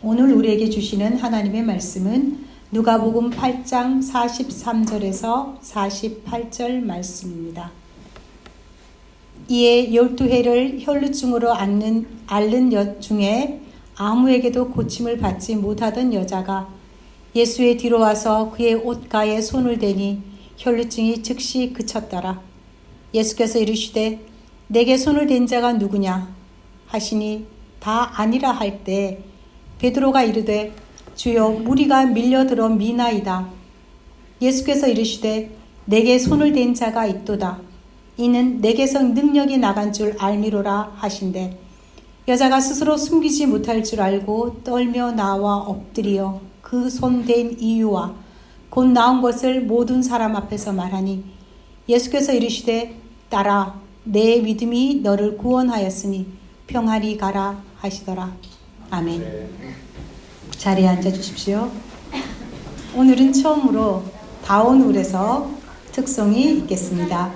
오늘 우리에게 주시는 하나님의 말씀은 누가복음 8장 43절에서 48절 말씀입니다. 이에 12해를 혈루증으로 앓는 여 중에 아무에게도 고침을 받지 못하던 여자가 예수의 뒤로 와서 그의 옷가에 손을 대니 혈루증이 즉시 그쳤더라. 예수께서 이르시되 내게 손을 댄 자가 누구냐 하시니 다 아니라 할 때 베드로가 이르되 주여 무리가 밀려들어 미나이다. 예수께서 이르시되 내게 손을 댄 자가 있도다. 이는 내게서 능력이 나간 줄 알미로라 하신대 여자가 스스로 숨기지 못할 줄 알고 떨며 나와 엎드리어 그 손 댄 이유와 곧 나온 것을 모든 사람 앞에서 말하니 예수께서 이르시되 딸아 내 믿음이 너를 구원하였으니 평안히 가라 하시더라. 아멘. 자리에 앉아 주십시오. 오늘은 처음으로 다운홀에서 특송이 있겠습니다.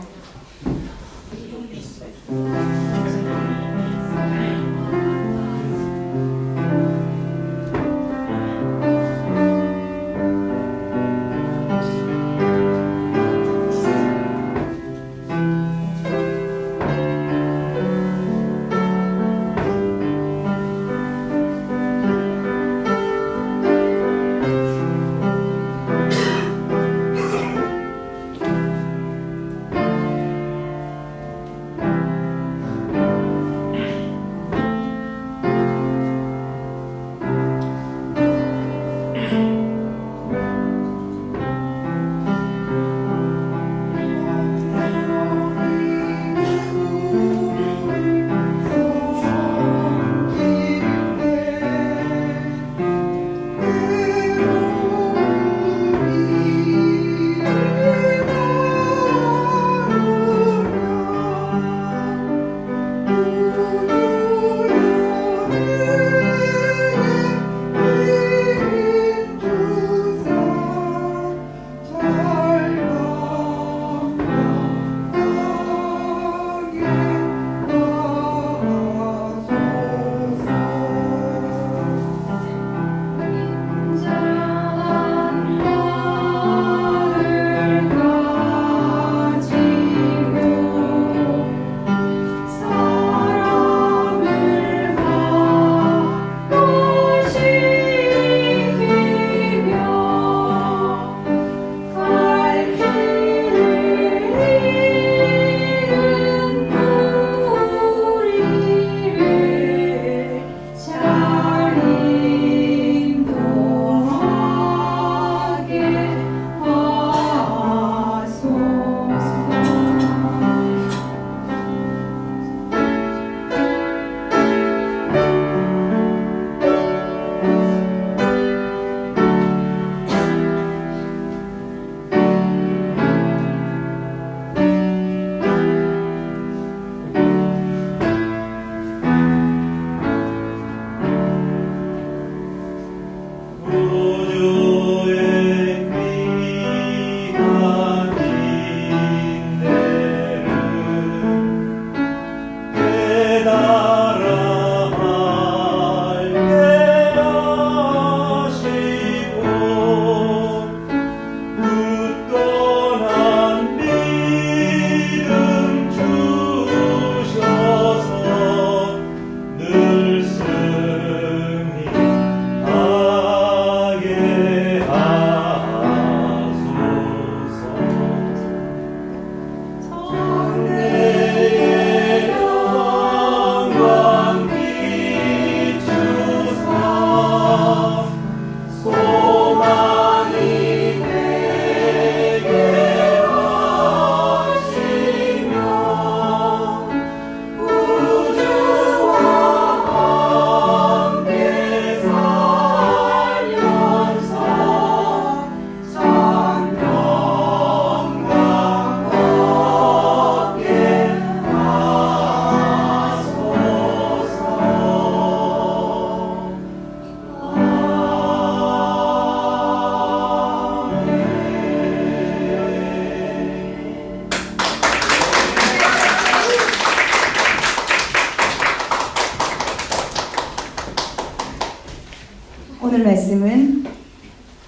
오늘 말씀은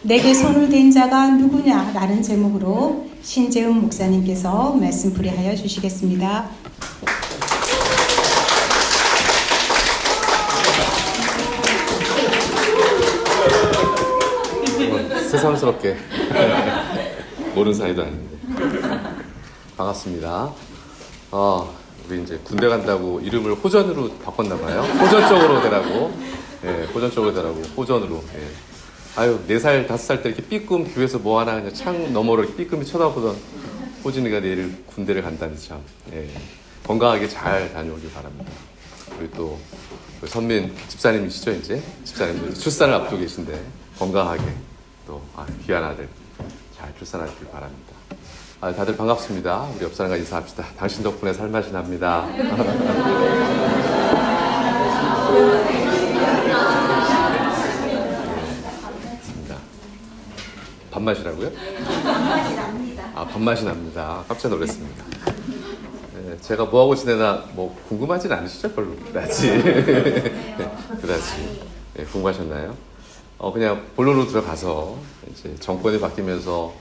내게 손을 댄 자가 누구냐? 라는 제목으로 신재훈 목사님께서 말씀 불회하여 주시겠습니다. 새삼스럽게 모르는 사이도 아닌데 반갑습니다. 우리 이제 군대 간다고 이름을 호전으로 바꿨나봐요. 호전 쪽으로 되라고. 예, 호전 쪽으로 되라고. 호전으로. 예. 아유, 4살, 5살 때 이렇게 삐끔 교회에서 뭐 하나 그냥 창 너머로 이렇게 삐끔이 쳐다보던 호진이가 내일 군대를 간다니 참. 예. 건강하게 잘 다녀오길 바랍니다. 그리고 또 선민 집사님이시죠, 이제? 집사님들 출산을 앞두고 계신데 건강하게 또 귀한 아들 잘 출산하길 바랍니다. 다들 반갑습니다. 우리 옆 사람과 인사합시다. 당신 덕분에 살맛이 납니다. 밥맛이라고요? 밥맛이 납니다. 밥맛이 납니다. 깜짝 놀랐습니다. 네, 제가 뭐하고 지내나 뭐 궁금하진 않으시죠? 별로. 그다지. 그다지. 네, 궁금하셨나요? 그냥 본론으로 들어가서 이제 정권이 바뀌면서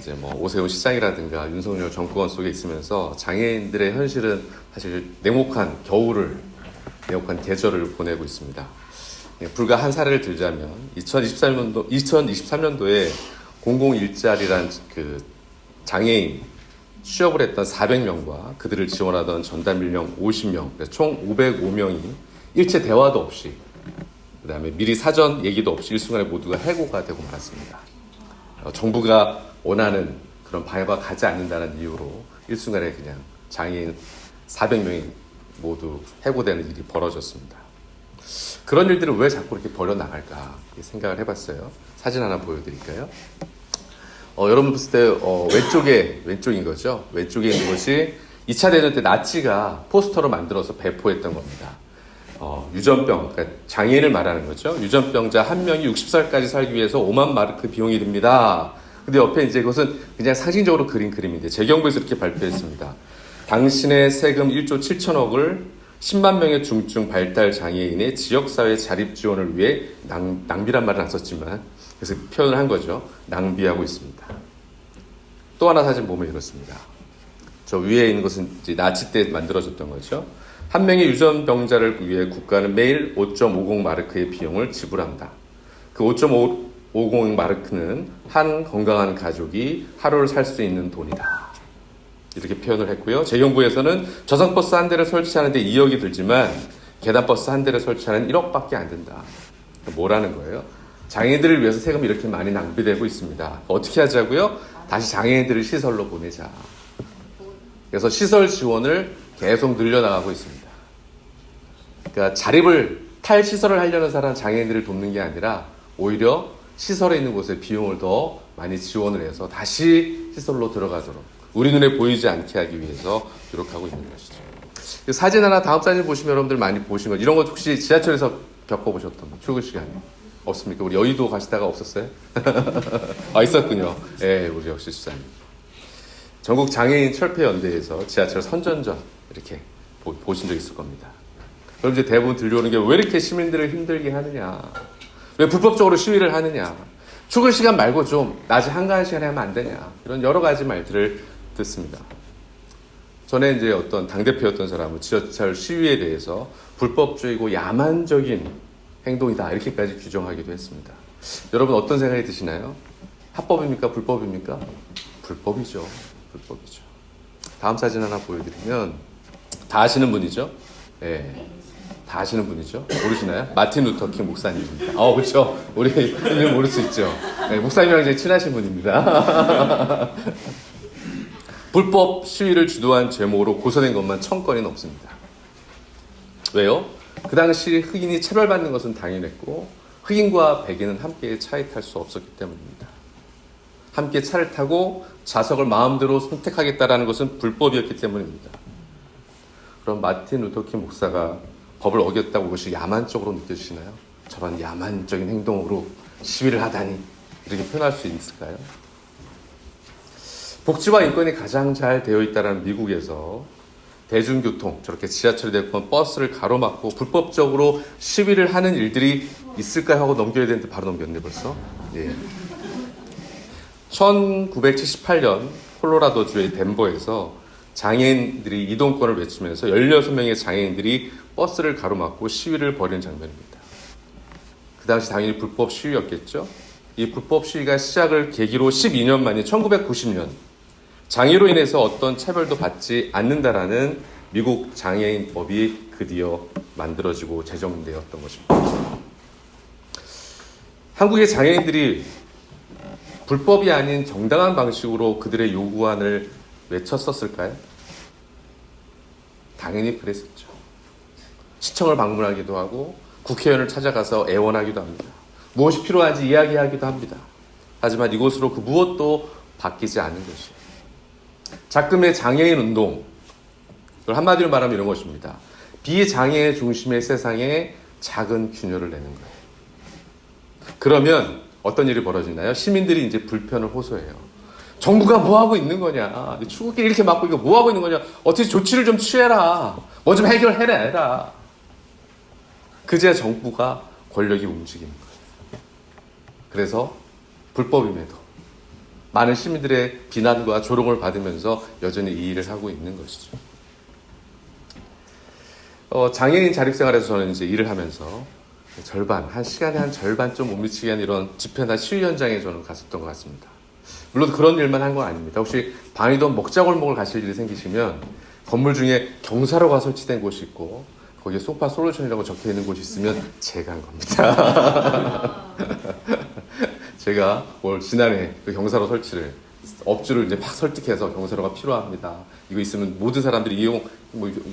이제 뭐 오세훈 시장이라든가 윤석열 정권 속에 있으면서 장애인들의 현실은 사실 냉혹한 겨울을, 냉혹한 계절을 보내고 있습니다. 불과 한 사례를 들자면 2023년도에 공공일자리란 그 장애인 취업을 했던 400명과 그들을 지원하던 전담 인력 50명, 총 505명이 일체 대화도 없이, 그 다음에 미리 사전 얘기도 없이 일순간에 모두가 해고가 되고 말았습니다. 정부가 원하는 그런 방향과 가지 않는다는 이유로 일순간에 그냥 장애인 400명이 모두 해고되는 일이 벌어졌습니다. 그런 일들을 왜 자꾸 이렇게 벌여나갈까 생각을 해봤어요. 사진 하나 보여드릴까요? 여러분 봤을 때 왼쪽인 거죠. 왼쪽에 있는 것이 2차 대전 때 나치가 포스터로 만들어서 배포했던 겁니다. 유전병, 그러니까 장애인을 말하는 거죠. 유전병자 한 명이 60살까지 살기 위해서 5만 마르크 비용이 듭니다. 근데 옆에 이제 그것은 그냥 상징적으로 그린 그림인데 재경부에서 이렇게 발표했습니다. 당신의 세금 1조 7천억을 10만 명의 중증 발달 장애인의 지역사회 자립 지원을 위해 낭비란 말은 안 썼지만 그래서 표현을 한 거죠. 낭비하고 있습니다. 또 하나 사진 보면 이렇습니다. 저 위에 있는 것은 이제 나치 때 만들어졌던 거죠. 한 명의 유전병자를 위해 국가는 매일 5.50 마르크의 비용을 지불합니다. 그 5.50 마르크는 한 건강한 가족이 하루를 살 수 있는 돈이다. 이렇게 표현을 했고요. 재경부에서는 저상버스 한 대를 설치하는데 2억이 들지만 계단버스 한 대를 설치하는 1억밖에 안 된다. 뭐라는 거예요? 장애인들을 위해서 세금이 이렇게 많이 낭비되고 있습니다. 어떻게 하자고요? 다시 장애인들을 시설로 보내자. 그래서 시설 지원을 계속 늘려나가고 있습니다. 그러니까 자립을 탈시설을 하려는 사람 장애인들을 돕는 게 아니라 오히려 시설에 있는 곳에 비용을 더 많이 지원을 해서 다시 시설로 들어가도록 우리 눈에 보이지 않게 하기 위해서 노력하고 있는 것이죠. 사진 하나 다음 사진 보시면 여러분들 많이 보신 거 이런 거 혹시 지하철에서 겪어보셨던 거 출근 시간에 없습니까? 우리 여의도 가시다가 없었어요? 있었군요. 예, 우리 역시 수사님. 전국 장애인 철폐연대에서 지하철 선전전 이렇게 보신 적 있을 겁니다. 그럼 이제 대부분 들려오는 게 왜 이렇게 시민들을 힘들게 하느냐? 왜 불법적으로 시위를 하느냐? 출근 시간 말고 좀 낮에 한가한 시간에 하면 안 되냐? 이런 여러 가지 말들을 듣습니다. 전에 이제 어떤 당대표였던 사람은 지하철 시위에 대해서 불법적이고 야만적인 행동이다 이렇게까지 규정하기도 했습니다. 여러분 어떤 생각이 드시나요? 합법입니까? 불법입니까? 불법이죠. 불법이죠. 다음 사진 하나 보여드리면 다 아시는 분이죠? 네. 다 아시는 분이죠? 모르시나요? 마틴 루터킹 목사님입니다. 그렇죠. 우리 이름 모를 수 있죠. 네, 목사님이랑 이제 친하신 분입니다. 불법 시위를 주도한 죄목으로 고소된 것만 1000건이 넘습니다. 왜요? 그 당시 흑인이 차별받는 것은 당연했고 흑인과 백인은 함께 차에 탈 수 없었기 때문입니다. 함께 차를 타고 좌석을 마음대로 선택하겠다라는 것은 불법이었기 때문입니다. 그럼 마틴 루터킹 목사가 법을 어겼다고 그것이 야만적으로 느껴지시나요? 저런 야만적인 행동으로 시위를 하다니 이렇게 표현할 수 있을까요? 복지와 인권이 가장 잘 되어 있다는 미국에서 대중교통, 저렇게 지하철이 됐건 버스를 가로막고 불법적으로 시위를 하는 일들이 있을까 하고 넘겨야 되는데 바로 넘겼네 벌써. 예. 1978년 콜로라도주의 덴버에서 장애인들이 이동권을 외치면서 16명의 장애인들이 버스를 가로막고 시위를 벌이는 장면입니다. 그 당시 당연히 불법 시위였겠죠. 이 불법 시위가 시작을 계기로 12년 만인 1990년 장애로 인해서 어떤 차별도 받지 않는다라는 미국 장애인법이 드디어 만들어지고 제정되었던 것입니다. 한국의 장애인들이 불법이 아닌 정당한 방식으로 그들의 요구안을 외쳤었을까요? 당연히 그랬었죠. 시청을 방문하기도 하고 국회의원을 찾아가서 애원하기도 합니다. 무엇이 필요한지 이야기하기도 합니다. 하지만 이곳으로 그 무엇도 바뀌지 않는 것이에요. 작금의 장애인 운동, 그걸 한마디로 말하면 이런 것입니다. 비장애 중심의 세상에 작은 균열을 내는 거예요. 그러면 어떤 일이 벌어지나요? 시민들이 이제 불편을 호소해요. 정부가 뭐하고 있는 거냐? 출국길 이렇게 막고 이거 뭐하고 있는 거냐? 어떻게 조치를 좀 취해라. 뭐 좀 해결해라. 그제야 정부가 권력이 움직이는 거예요. 그래서 불법임에도 많은 시민들의 비난과 조롱을 받으면서 여전히 이 일을 하고 있는 것이죠. 장애인 자립생활에서 저는 이제 일을 하면서 한 시간에 한 절반 좀 못 미치게 한 이런 집회나 시위 현장에 저는 갔었던 것 같습니다. 물론 그런 일만 한 건 아닙니다. 혹시 방이동 먹자골목을 가실 일이 생기시면 건물 중에 경사로가 설치된 곳이 있고 거기에 소파 솔루션이라고 적혀 있는 곳이 있으면 제가 한 겁니다. 제가 지난해 그 경사로 설치를 업주를 이제 막 설득해서 경사로가 필요합니다. 이거 있으면 모든 사람들이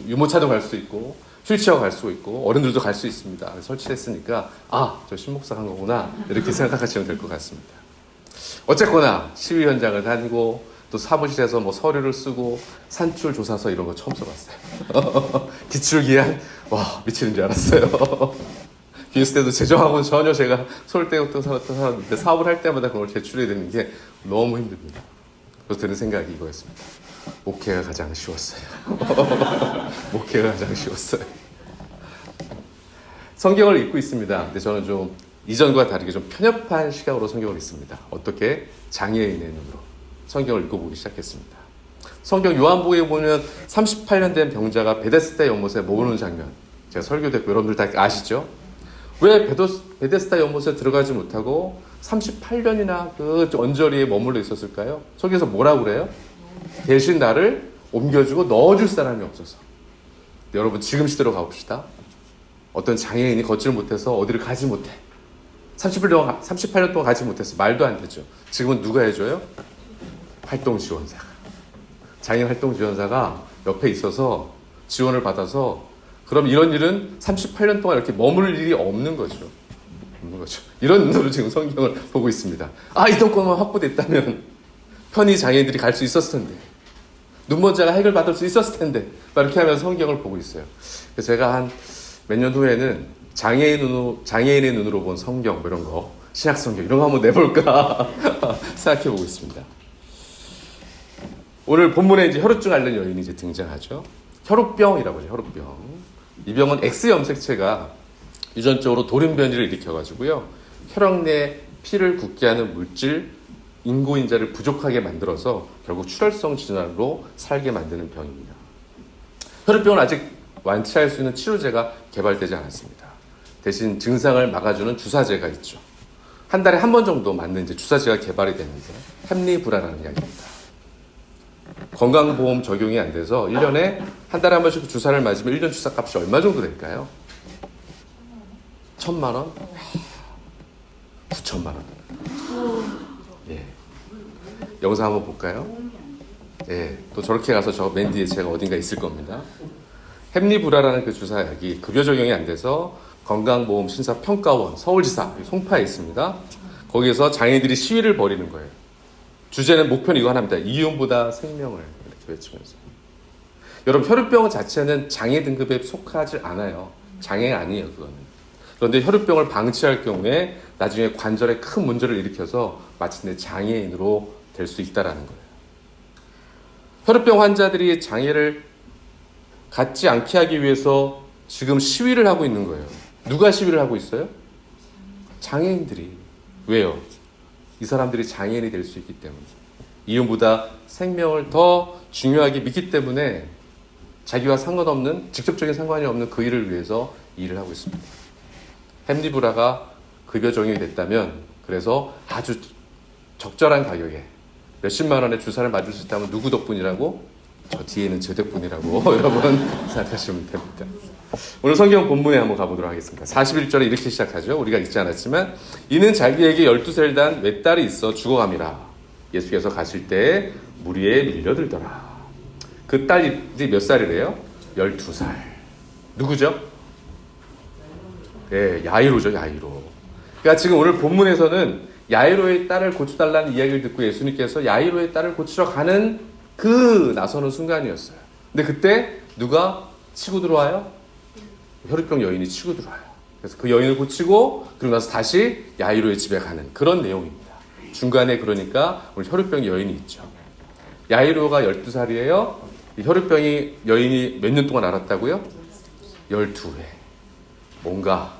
유모차도 갈 수 있고 휠체어 갈 수 있고 어른들도 갈 수 있습니다. 설치했으니까 저 신목사 한 거구나 이렇게 생각하시면 될 것 같습니다. 어쨌거나 시위 현장을 다니고 또 사무실에서 뭐 서류를 쓰고 산출 조사서 이런 거 처음 써봤어요. 기출기한 미치는 줄 알았어요. 비했을 때도 제정하고는 전혀 제가 솔때부터 살았는데 사업을 할 때마다 그걸 제출해야 되는 게 너무 힘듭니다. 그래서 드는 생각이 이거였습니다. 목회가 가장 쉬웠어요. 목회가 가장 쉬웠어요. 성경을 읽고 있습니다. 근데 저는 좀 이전과 다르게 좀 편협한 시각으로 성경을 읽습니다. 어떻게? 장애인의 눈으로 성경을 읽어보기 시작했습니다. 성경 요한복음에 보면 38년 된 병자가 베데스다 연못에 머무는 장면, 제가 설교됐고 여러분들 다 아시죠? 왜 베데스다 연못에 들어가지 못하고 38년이나 그 언저리에 머물러 있었을까요? 성경에서 뭐라고 그래요? 대신 나를 옮겨주고 넣어줄 사람이 없어서. 여러분 지금 시대로 가봅시다. 어떤 장애인이 걷지를 못해서 어디를 가지 못해. 38년 동안 가지 못했어. 말도 안 되죠. 지금은 누가 해줘요? 활동지원사가. 장애인 활동지원사가 옆에 있어서 지원을 받아서 그럼 이런 일은 38년 동안 이렇게 머물 일이 없는 거죠. 이런 눈으로 지금 성경을 보고 있습니다. 이동권만 확보됐다면 편히 장애인들이 갈 수 있었을 텐데. 눈먼자가 해결받을 수 있었을 텐데. 이렇게 하면서 성경을 보고 있어요. 그래서 제가 한 몇 년 후에는 장애인의 눈으로 본 성경 이런 거, 신약성경 이런 거 한번 내볼까 생각해 보고 있습니다. 오늘 본문에 이제 혈우증 앓는 여인이 이제 등장하죠. 혈우병이라고 하죠. 혈우병. 이 병은 X염색체가 유전적으로 돌연변이를 일으켜가지고요. 혈액 내 피를 굳게 하는 물질, 인고인자를 부족하게 만들어서 결국 출혈성 질환으로 살게 만드는 병입니다. 혈우병은 아직 완치할 수 있는 치료제가 개발되지 않았습니다. 대신 증상을 막아주는 주사제가 있죠. 한 달에 한 번 정도 맞는 이제 주사제가 개발이 되는데 햄리브라라는 약입니다. 건강보험 적용이 안 돼서 1년에 한 달에 한 번씩 주사를 맞으면 1년 주사값이 얼마 정도 될까요? 1,000만 원? 9,000만 원. 예. 영상 한번 볼까요? 예. 또 저렇게 가서 저 맨 뒤에 제가 어딘가 있을 겁니다. 햄리브라라는 그 주사약이 급여 적용이 안 돼서 건강보험심사평가원 서울지사 송파에 있습니다. 거기에서 장애인들이 시위를 벌이는 거예요. 주제는 목표는 이거 하나입니다. 이윤보다 생명을 이렇게 외치면서. 여러분 혈우병 자체는 장애 등급에 속하지 않아요. 장애 아니에요 그거는. 그런데 혈우병을 방치할 경우에 나중에 관절에 큰 문제를 일으켜서 마침내 장애인으로 될 수 있다는 거예요. 혈우병 환자들이 장애를 갖지 않게 하기 위해서 지금 시위를 하고 있는 거예요. 누가 시위를 하고 있어요? 장애인들이. 왜요? 이 사람들이 장애인이 될 수 있기 때문에, 이윤보다 생명을 더 중요하게 믿기 때문에 자기와 상관없는, 직접적인 상관이 없는 그 일을 위해서 일을 하고 있습니다. 햄리브라가 급여 적용이 됐다면, 그래서 아주 적절한 가격에 몇십만 원의 주사를 맞을 수 있다면 누구 덕분이라고? 저 뒤에 있는 제 덕분이라고 여러분 생각하시면 됩니다. 오늘 성경 본문에 한번 가보도록 하겠습니다. 41절에 이렇게 시작하죠. 우리가 읽지 않았지만, 이는 자기에게 12살 단 외딸이 있어 죽어감이라. 예수께서 가실 때 무리에 밀려들더라. 그 딸이 몇 살이래요? 12살. 누구죠? 네, 야이로죠, 야이로. 그러니까 지금 오늘 본문에서는 야이로의 딸을 고쳐달라는 이야기를 듣고 예수님께서 야이로의 딸을 고치러 가는 그 나서는 순간이었어요. 근데 그때 누가 치고 들어와요? 혈루병 여인이 치고 들어와요. 그래서 그 여인을 고치고 그러고 나서 다시 야이로의 집에 가는 그런 내용입니다. 중간에 그러니까 오늘 혈루병 여인이 있죠. 야이로가 12살이에요. 이 혈루병이 여인이 몇 년 동안 앓았다고요? 12회. 뭔가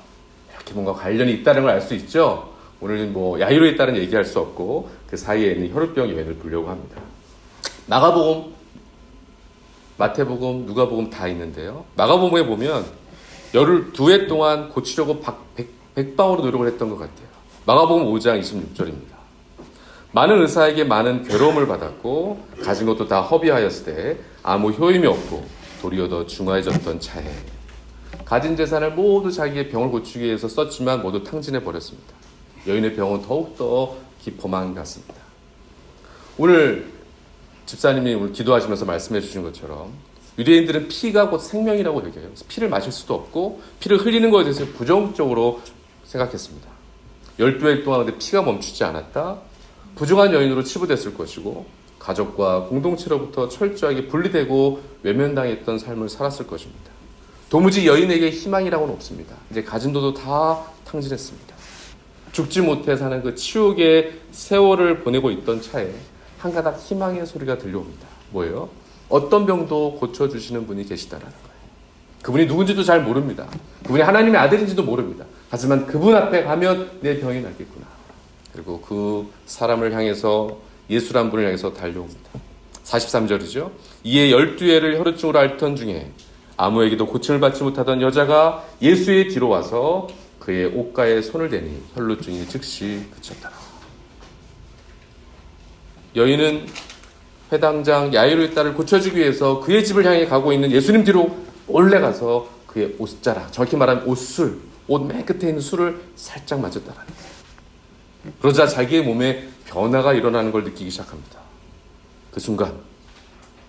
관련이 있다는 걸 알 수 있죠. 오늘은 뭐 야이로에 따른 얘기할 수 없고 그 사이에 있는 혈루병 여인을 보려고 합니다. 마가복음, 마태복음, 누가복음 다 있는데요. 마가복음에 보면 12회 동안 고치려고 백방으로 노력을 했던 것 같아요. 마가복음 5장 26절입니다. 많은 의사에게 많은 괴로움을 받았고 가진 것도 다 허비하였을 때 아무 효임이 없고 도리어 더 중화해졌던 차에 가진 재산을 모두 자기의 병을 고치기 위해서 썼지만 모두 탕진해 버렸습니다. 여인의 병은 더욱더 깊어만 갔습니다. 오늘 집사님이 오늘 기도하시면서 말씀해 주신 것처럼 유대인들은 피가 곧 생명이라고 얘기해요. 피를 마실 수도 없고 피를 흘리는 것에 대해서 부정적으로 생각했습니다. 12일 동안 근데 피가 멈추지 않았다. 부정한 여인으로 치부됐을 것이고 가족과 공동체로부터 철저하게 분리되고 외면당했던 삶을 살았을 것입니다. 도무지 여인에게 희망이라고는 없습니다. 이제 가진 돈도 다 탕진했습니다. 죽지 못해 사는 그 치욕의 세월을 보내고 있던 차에 한 가닥 희망의 소리가 들려옵니다. 뭐예요? 어떤 병도 고쳐주시는 분이 계시다라는 거예요. 그분이 누군지도 잘 모릅니다. 그분이 하나님의 아들인지도 모릅니다. 하지만 그분 앞에 가면 내 병이 낫겠구나. 그리고 그 사람을 향해서 예수란 분을 향해서 달려옵니다. 43절이죠. 이에 12회를 혈루증으로 앓던 중에 아무에게도 고침을 받지 못하던 여자가 예수의 뒤로 와서 그의 옷가에 손을 대니 혈루증이 즉시 그쳤더라. 여인은 회당장 야이로의 딸을 고쳐주기 위해서 그의 집을 향해 가고 있는 예수님 뒤로 몰래 가서 그의 옷자락, 정확히 말하면 옷술, 옷 맨 끝에 있는 술을 살짝 맞았다라는 거예요. 그러자 자기의 몸에 변화가 일어나는 걸 느끼기 시작합니다. 그 순간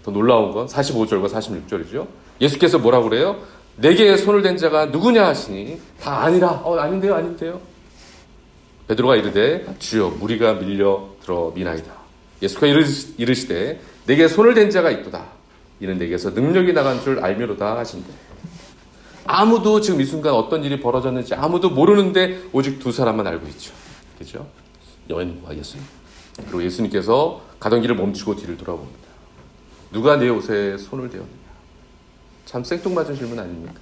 더 놀라운 건 45절과 46절이죠. 예수께서 뭐라고 그래요? 내게 손을 댄 자가 누구냐 하시니 다 아니라 아닌데요. 베드로가 이르되 주여 무리가 밀려 들어 미나이다. 예수가 이르시되 내게 손을 댄 자가 있도다. 이는 내게서 능력이 나간 줄 알미로다 하신대. 아무도 지금 이 순간 어떤 일이 벌어졌는지 아무도 모르는데 오직 두 사람만 알고 있죠. 그죠? 여인과 예수님. 그리고 예수님께서 가던 길을 멈추고 뒤를 돌아봅니다. 누가 내 옷에 손을 대었느냐? 참 생뚱맞은 질문 아닙니까?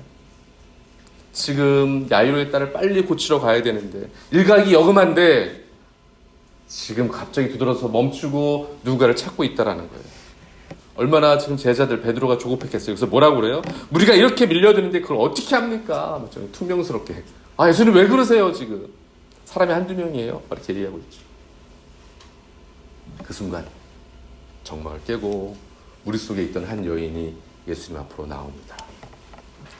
지금 야이로의 딸을 빨리 고치러 가야 되는데 일각이 여금한데 지금 갑자기 두드러서 멈추고 누군가를 찾고 있다라는 거예요. 얼마나 지금 제자들 베드로가 조급했겠어요. 그래서 뭐라고 그래요? 우리가 이렇게 밀려드는데 그걸 어떻게 합니까? 좀 퉁명스럽게. 예수님 왜 그러세요 지금? 사람이 한두 명이에요. 이렇게 얘기하고 있죠. 그 순간 정막을 깨고 무리 속에 있던 한 여인이 예수님 앞으로 나옵니다.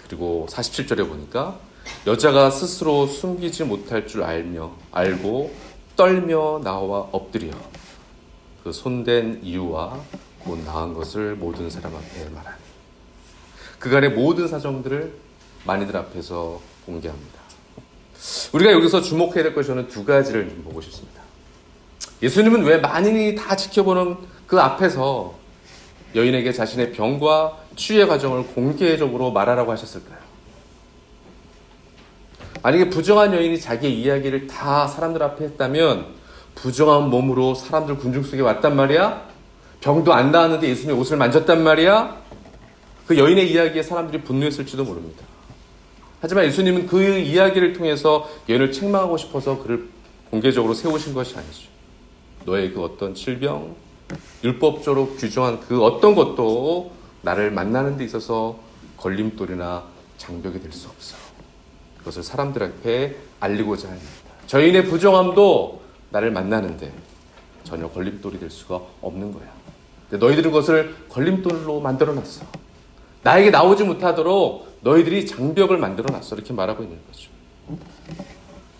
그리고 47절에 보니까 여자가 스스로 숨기지 못할 줄 알고 떨며 나와 엎드려 그 손댄 이유와 곧 나은 것을 모든 사람 앞에 말하니 그간의 모든 사정들을 많이들 앞에서 공개합니다. 우리가 여기서 주목해야 될 것이 저는 두 가지를 좀 보고 싶습니다. 예수님은 왜 만인이 다 지켜보는 그 앞에서 여인에게 자신의 병과 치유의 과정을 공개적으로 말하라고 하셨을까요? 만약에 부정한 여인이 자기의 이야기를 다 사람들 앞에 했다면 부정한 몸으로 사람들 군중 속에 왔단 말이야? 병도 안 나았는데 예수님의 옷을 만졌단 말이야? 그 여인의 이야기에 사람들이 분노했을지도 모릅니다. 하지만 예수님은 그 이야기를 통해서 여인을 책망하고 싶어서 그를 공개적으로 세우신 것이 아니죠. 너의 그 어떤 질병, 율법적으로 규정한 그 어떤 것도 나를 만나는 데 있어서 걸림돌이나 장벽이 될 수 없어. 그것을 사람들 앞에 알리고자 합니다. 저희의 부정함도 나를 만나는데 전혀 걸림돌이 될 수가 없는 거야. 근데 너희들은 그것을 걸림돌로 만들어놨어. 나에게 나오지 못하도록 너희들이 장벽을 만들어놨어. 이렇게 말하고 있는 거죠.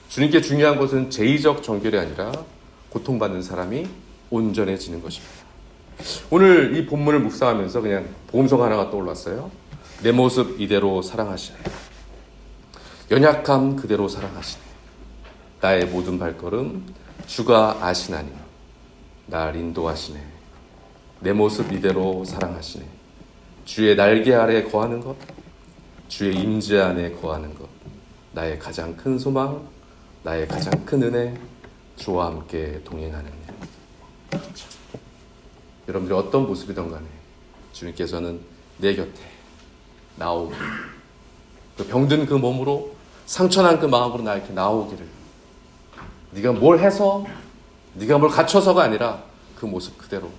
주님께 중요한 것은 제의적 정결이 아니라 고통받는 사람이 온전해지는 것입니다. 오늘 이 본문을 묵상하면서 그냥 복음성 하나가 떠올랐어요. 내 모습 이대로 사랑하시네. 연약함 그대로 사랑하시네. 나의 모든 발걸음 주가 아시나니 날 인도하시네. 내 모습 이대로 사랑하시네. 주의 날개 아래 거하는 것, 주의 임재 안에 거하는 것, 나의 가장 큰 소망, 나의 가장 큰 은혜, 주와 함께 동행하는 일. 그렇죠. 여러분들이 어떤 모습이든 간에 주님께서는 내 곁에 나오기를, 그 병든 그 몸으로, 상처난 그 마음으로 나에게 나오기를, 네가 뭘 해서, 네가 뭘 갖춰서가 아니라 그 모습 그대로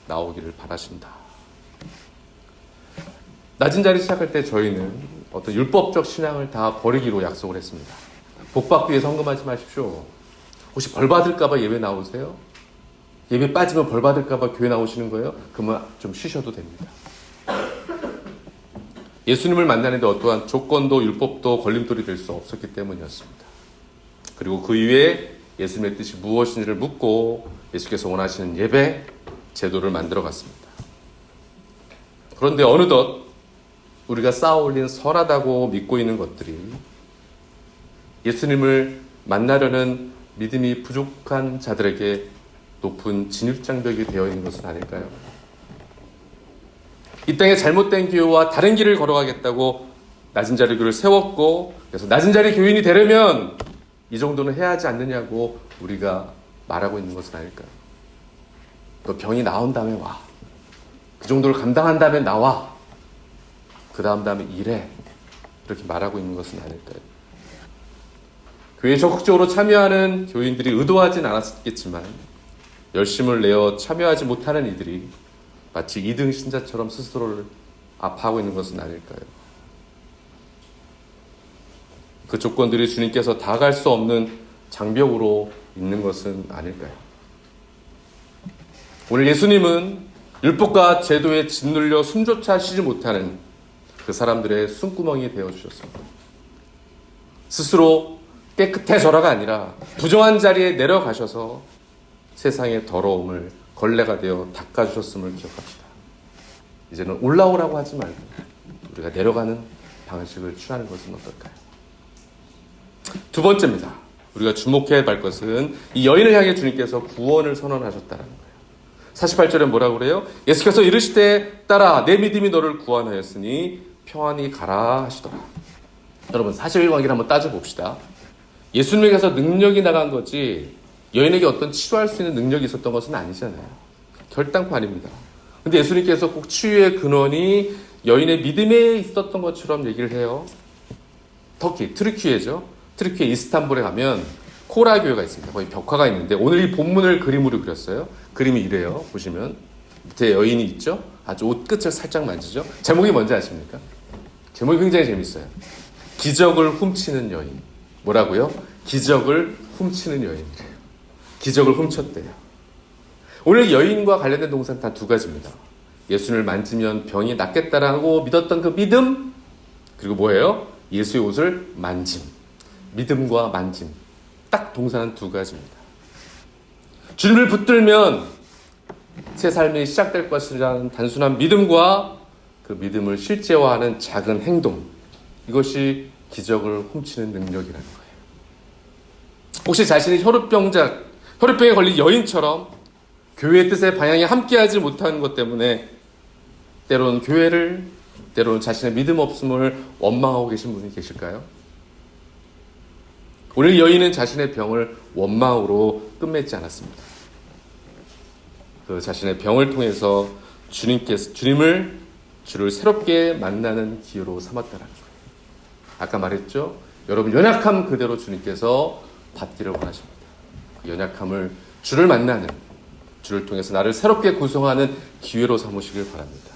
나오기를 바라신다. 낮은 자리 시작할 때 저희는 어떤 율법적 신앙을 다 버리기로 약속을 했습니다. 복받기 위해서 헌금하지 마십시오. 혹시 벌 받을까봐 예배 나오세요? 예배 빠지면 벌 받을까봐 교회 나오시는 거예요? 그러면 좀 쉬셔도 됩니다. 예수님을 만나는데 어떠한 조건도 율법도 걸림돌이 될 수 없었기 때문이었습니다. 그리고 그 이후에 예수님의 뜻이 무엇인지를 묻고 예수께서 원하시는 예배, 제도를 만들어 갔습니다. 그런데 어느덧 우리가 쌓아올린 선하다고 믿고 있는 것들이 예수님을 만나려는 믿음이 부족한 자들에게 높은 진입장벽이 되어 있는 것은 아닐까요? 이 땅에 잘못된 교회와 다른 길을 걸어가겠다고 낮은 자리 교회를 세웠고, 그래서 낮은 자리 교인이 되려면 이 정도는 해야 하지 않느냐고 우리가 말하고 있는 것은 아닐까요? 너 병이 나온 다음에 와. 그 정도를 감당한 다음에 나와. 그 다음에 일해. 이렇게 말하고 있는 것은 아닐까요? 교회에 적극적으로 참여하는 교인들이 의도하진 않았겠지만 열심을 내어 참여하지 못하는 이들이 마치 2등 신자처럼 스스로를 아파하고 있는 것은 아닐까요? 그 조건들이 주님께서 다가갈 수 없는 장벽으로 있는 것은 아닐까요? 오늘 예수님은 율법과 제도에 짓눌려 숨조차 쉬지 못하는 그 사람들의 숨구멍이 되어주셨습니다. 스스로 깨끗해져라가 아니라 부정한 자리에 내려가셔서 세상의 더러움을 걸레가 되어 닦아주셨음을 기억합시다. 이제는 올라오라고 하지 말고 우리가 내려가는 방식을 취하는 것은 어떨까요? 두 번째입니다. 우리가 주목해야 할 것은 이 여인을 향해 주님께서 구원을 선언하셨다는 거예요. 48절에 뭐라고 그래요? 예수께서 이르시되 딸아 내 믿음이 너를 구원하였으니 평안히 가라 하시더라. 여러분 사실관계를 한번 따져봅시다. 예수님에게서 능력이 나간 거지 여인에게 어떤 치료할 수 있는 능력이 있었던 것은 아니잖아요. 결단코 아닙니다. 근데 예수님께서 꼭 치유의 근원이 여인의 믿음에 있었던 것처럼 얘기를 해요. 터키, 트르키예죠. 트르키의 이스탄불에 가면 코라 교회가 있습니다. 거기 벽화가 있는데 오늘 이 본문을 그림으로 그렸어요. 그림이 이래요. 보시면 밑에 여인이 있죠. 아주 옷 끝을 살짝 만지죠. 제목이 뭔지 아십니까? 제목이 굉장히 재밌어요. 기적을 훔치는 여인. 뭐라고요? 기적을 훔치는 여인이래요. 기적을 훔쳤대요. 오늘 여인과 관련된 동사는 단 두 가지입니다. 예수님을 만지면 병이 낫겠다라고 믿었던 그 믿음, 그리고 뭐예요? 예수의 옷을 만짐. 믿음과 만짐. 딱 동사는 두 가지입니다. 주님을 붙들면 새 삶이 시작될 것이라는 단순한 믿음과 그 믿음을 실제화하는 작은 행동, 이것이 기적을 훔치는 능력이라는 거예요. 혹시 자신이 혈우병에 걸린 여인처럼 교회의 뜻의 방향에 함께하지 못하는 것 때문에 때로는 교회를, 때로는 자신의 믿음 없음을 원망하고 계신 분이 계실까요? 오늘 여인은 자신의 병을 원망으로 끝맺지 않았습니다. 그 자신의 병을 통해서 주를 새롭게 만나는 기회로 삼았다는 거예요. 아까 말했죠? 여러분 연약함 그대로 주님께서 받기를 원하십니다. 그 연약함을 주를 만나는, 주를 통해서 나를 새롭게 구성하는 기회로 삼으시길 바랍니다.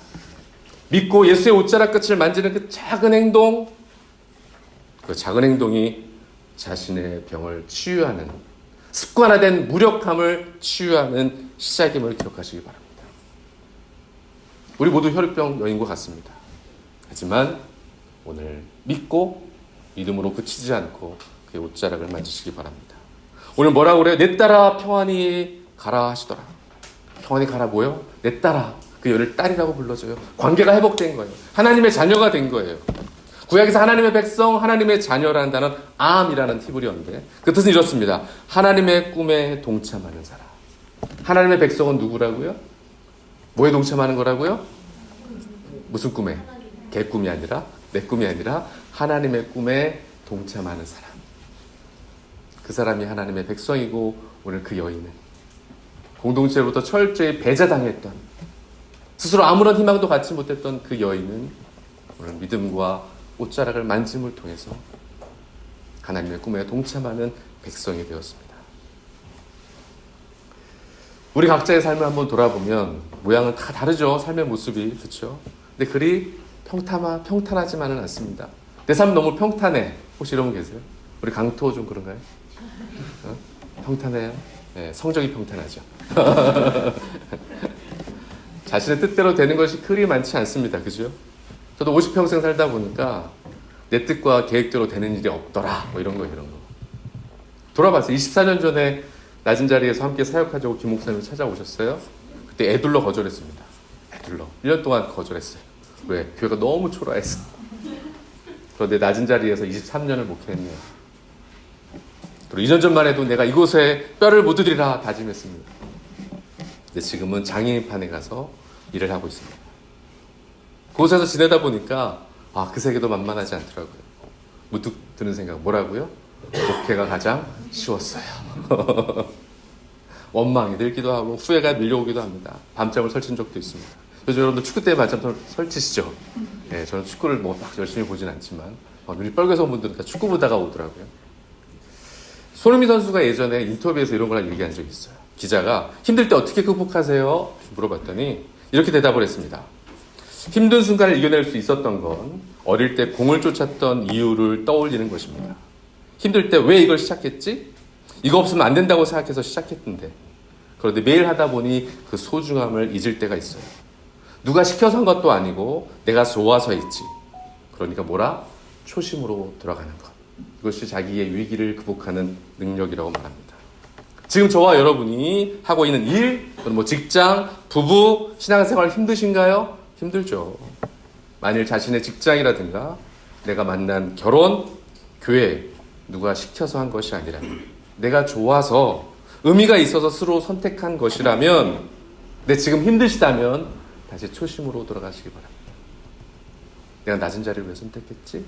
믿고 예수의 옷자락 끝을 만지는 그 작은 행동, 그 작은 행동이 자신의 병을 치유하는, 습관화된 무력함을 치유하는 시작임을 기억하시기 바랍니다. 우리 모두 혈우병 여인과 같습니다. 하지만 오늘 믿고 믿음으로 그치지 않고 그의 옷자락을 만지시기 바랍니다. 오늘 뭐라고 그래요? 내 딸아 평안히 가라 하시더라. 평안히 가라 뭐요? 내 딸아. 그 여인을 딸이라고 불러줘요. 관계가 회복된 거예요. 하나님의 자녀가 된 거예요. 구약에서 하나님의 백성, 하나님의 자녀라는 단어는 암이라는 히브리어인데 그 뜻은 이렇습니다. 하나님의 꿈에 동참하는 사람. 하나님의 백성은 누구라고요? 뭐에 동참하는 거라고요? 무슨 꿈에? 개 꿈이 아니라, 내 꿈이 아니라 하나님의 꿈에 동참하는 사람. 그 사람이 하나님의 백성이고 오늘 그 여인은 공동체로부터 철저히 배제당했던, 스스로 아무런 희망도 갖지 못했던 그 여인은 오늘 믿음과 옷자락을 만짐을 통해서 하나님의 꿈에 동참하는 백성이 되었습니다. 우리 각자의 삶을 한번 돌아보면 모양은 다 다르죠. 삶의 모습이. 그렇죠? 근데 그리 평탄하지만은 않습니다. 내 삶 너무 평탄해. 혹시 이런 분 계세요? 우리 강토 좀 그런가요? 평탄해요? 네, 성적이 평탄하죠. 자신의 뜻대로 되는 것이 그리 많지 않습니다. 그죠? 저도 50평생 살다 보니까 내 뜻과 계획대로 되는 일이 없더라. 뭐 이런 거. 돌아봤어요. 24년 전에 낮은 자리에서 함께 사역하자고 김 목사님이 찾아오셨어요. 그때 애둘러 거절했습니다. 애둘러. 1년 동안 거절했어요. 왜? 교회가 너무 초라해서. 그런데 낮은 자리에서 23년을 목회했네요. 그리고 2년 전만 해도 내가 이곳에 뼈를 못 얻으리라 다짐했습니다. 근데 지금은 장애인판에 가서 일을 하고 있습니다. 그곳에서 지내다 보니까 그 세계도 만만하지 않더라고요. 문득 드는 생각 뭐라고요? 목회가 가장 쉬웠어요. 원망이 들기도 하고 후회가 밀려오기도 합니다. 밤잠을 설친 적도 있습니다. 요즘 여러분들 축구 때문에 밤잠 설치시죠? 네, 저는 축구를 막 열심히 보진 않지만 눈이 빨개서 온 분들은 다 축구 보다가 오더라고요. 손흥민 선수가 예전에 인터뷰에서 이런 걸 얘기한 적이 있어요. 기자가 힘들 때 어떻게 극복하세요? 물어봤더니 이렇게 대답을 했습니다. 힘든 순간을 이겨낼 수 있었던 건 어릴 때 공을 쫓았던 이유를 떠올리는 것입니다. 힘들 때 왜 이걸 시작했지? 이거 없으면 안 된다고 생각해서 시작했는데 그런데 매일 하다 보니 그 소중함을 잊을 때가 있어요. 누가 시켜서 한 것도 아니고 내가 좋아서 했지. 그러니까 뭐라? 초심으로 돌아가는 것. 이것이 자기의 위기를 극복하는 능력이라고 말합니다. 지금 저와 여러분이 하고 있는 일, 뭐 직장, 부부, 신앙생활 힘드신가요? 힘들죠. 만일 자신의 직장이라든가 내가 만난 결혼, 교회 누가 시켜서 한 것이 아니라면 내가 좋아서 의미가 있어서 스스로 선택한 것이라면 내 지금 힘드시다면 다시 초심으로 돌아가시기 바랍니다. 내가 낮은 자리를 왜 선택했지?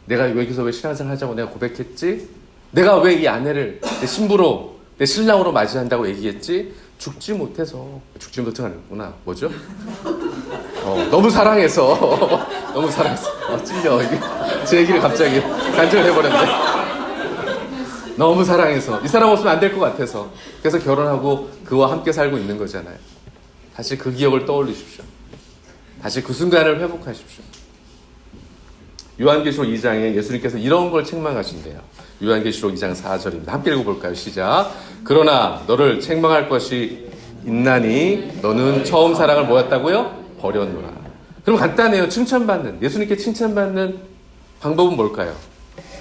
내가 여기서 왜 신앙생활 하자고 내가 고백했지? 내가 왜 이 아내를 내 신부로 내 신랑으로 맞이한다고 얘기했지? 죽지 못해서 죽지 못하는구나. 뭐죠? 너무 사랑해서 너무 사랑해서 찔려. 제 얘기를 갑자기 간증을 해버렸네. 너무 사랑해서 이 사람 없으면 안 될 것 같아서 그래서 결혼하고 그와 함께 살고 있는 거잖아요. 다시 그 기억을 떠올리십시오. 다시 그 순간을 회복하십시오. 요한계시록 2장에 예수님께서 이런 걸 책망하신대요. 요한계시록 2장 4절입니다. 함께 읽어볼까요? 시작. 그러나 너를 책망할 것이 있나니 너는 처음 사랑을 뭐였다고요? 버렸노라. 그럼 간단해요. 칭찬받는, 예수님께 칭찬받는 방법은 뭘까요?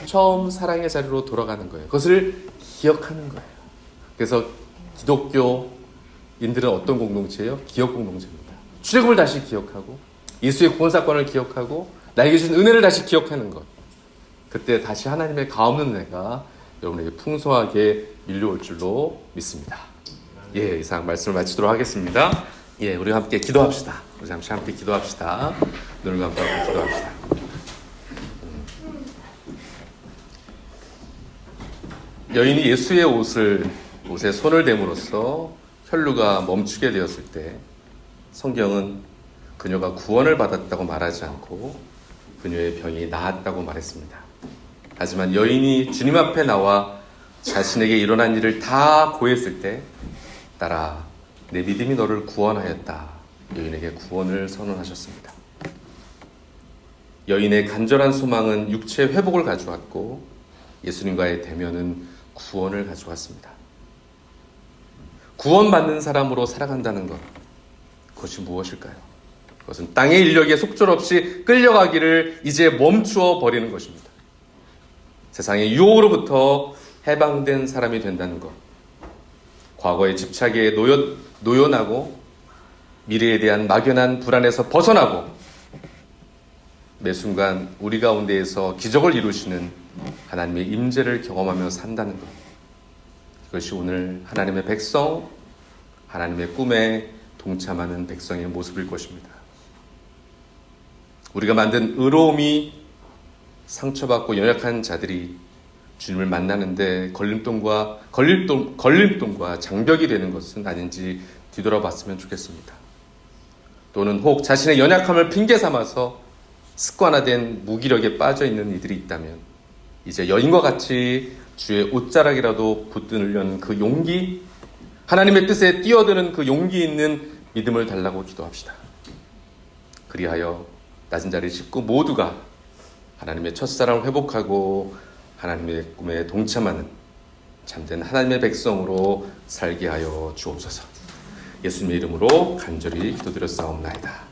처음 사랑의 자리로 돌아가는 거예요. 그것을 기억하는 거예요. 그래서 기독교인들은 어떤 공동체예요? 기억 공동체입니다. 출애굽을 다시 기억하고 예수의 구원 사건을 기억하고 나에게 주신 은혜를 다시 기억하는 것. 그때 다시 하나님의 가없는 은혜가 여러분에게 풍성하게 밀려올 줄로 믿습니다. 예, 이상 말씀을 마치도록 하겠습니다. 예, 우리 함께 기도합시다. 우리 잠시 함께 기도합시다. 눈을 감고 함께 기도합시다. 여인이 예수의 옷에 손을 댐으로써 혈루가 멈추게 되었을 때 성경은 그녀가 구원을 받았다고 말하지 않고 그녀의 병이 나았다고 말했습니다. 하지만 여인이 주님 앞에 나와 자신에게 일어난 일을 다 고했을 때 딸아 내 믿음이 너를 구원하였다. 여인에게 구원을 선언하셨습니다. 여인의 간절한 소망은 육체의 회복을 가져왔고 예수님과의 대면은 구원을 가져왔습니다. 구원받는 사람으로 살아간다는 것, 그것이 무엇일까요? 그것은 땅의 인력에 속절없이 끌려가기를 이제 멈추어 버리는 것입니다. 세상의 유혹으로부터 해방된 사람이 된다는 것, 과거의 집착에 노연하고 미래에 대한 막연한 불안에서 벗어나고 매 순간 우리 가운데에서 기적을 이루시는 하나님의 임재를 경험하며 산다는 것, 이것이 오늘 하나님의 백성, 하나님의 꿈에 동참하는 백성의 모습일 것입니다. 우리가 만든 의로움이 상처받고 연약한 자들이 주님을 만나는데 걸림돌과 장벽이 되는 것은 아닌지 뒤돌아봤으면 좋겠습니다. 또는 혹 자신의 연약함을 핑계 삼아서 습관화된 무기력에 빠져 있는 이들이 있다면 이제 여인과 같이 주의 옷자락이라도 붙들려는 그 용기, 하나님의 뜻에 뛰어드는 그 용기 있는 믿음을 달라고 기도합시다. 그리하여 낮은 자리 식구 모두가 하나님의 첫사랑을 회복하고 하나님의 꿈에 동참하는 참된 하나님의 백성으로 살게 하여 주옵소서. 예수님의 이름으로 간절히 기도드렸사옵나이다.